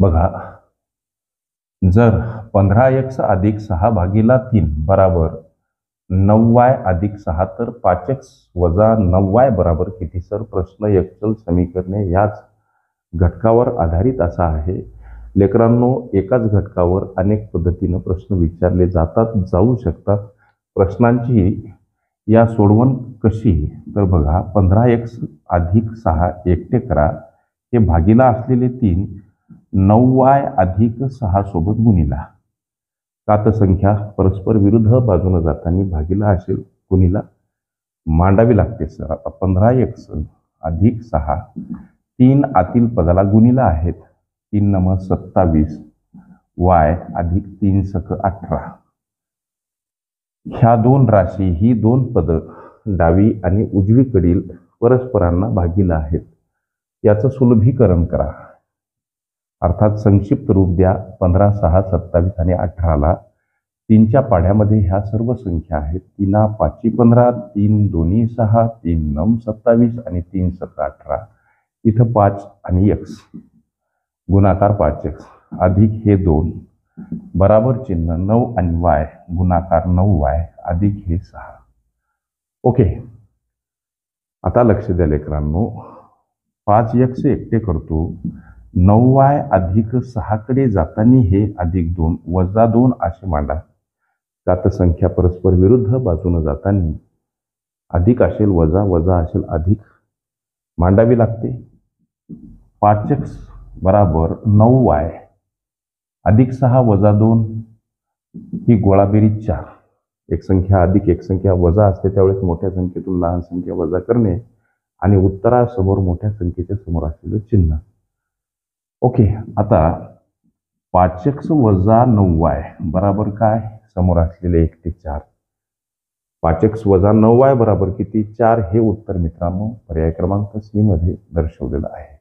बघा, जर 15x अधिक 6 भागीला 3 बराबर 9y अधिक 6 तर 5x वजा 9y बराबर किती? सर प्रश्न एकचल समीकरणे याच घटकावर आधारित असा आहे. लेकरांनो, एकाच घटकावर अनेक पद्धतीने प्रश्न विचारले जाऊ शकतात. प्रश्नांची या सोडवण कशी? तर बघा, 15x अधिक 6 एकटे करा, हे भागीला असलेले 3 9y अधिक 6 सोबत गुणिला. कात संख्या परस्पर विरुद्ध बाजूने जाताना भागीला असेल गुणिला मांडावी लागते. सर आता 15x अधिक 6 3 आतील पदाला गुणिला आहेत. 3 नम 27 y अधिक 3 सक 18. ह्या दोन राशी ही दोन पद डावी आणि उजवीकडील परस्परांना भागीला आहेत. याचं सुलभीकरण करा, अर्थात संक्षिप्त रूप द्या. 15 6 27 आणि 18ला 3च्या पाढ्यामध्ये ह्या सर्व संख्या आहेत. 3 5 15 3 2 6 3 9 27 आणि 3 सक 18. इथं 5 आणि x गुणाकार 5x अधिक हे 2 बराबर चिन्ह 9 आणि y गुणाकार 9y अधिक हे 6. ओके, आता लक्ष द्या लेकरांनो, 5x एकटे करतो. 9y अधिक 6 कडे जाताना हे अधिक 2 वजा 2 असे मांडा. कात संख्या परस्पर विरुद्ध बाजूने जाताना अधिक असेल वजा, वजा असेल अधिक मांडावी लागते. 5x बराबर 9y अधिक 6 वजा 2 ही गोळाबेरीज 4. एक संख्या अधिक एक संख्या वजा असते त्यावेळेस मोठ्या संख्येतून लहान संख्या वजा करणे आणि उत्तरासमोर मोठ्या संख्येच्या समोर असलेलं चिन्ह. ओके, आता 5x वजा 9y बराबर काय? समोर असलेले 1 ते 4. 5x वजा 9y बराबर किती? 4 हे उत्तर मित्रांनो पर्याय क्रमांक C मध्ये दर्शवलेलं आहे.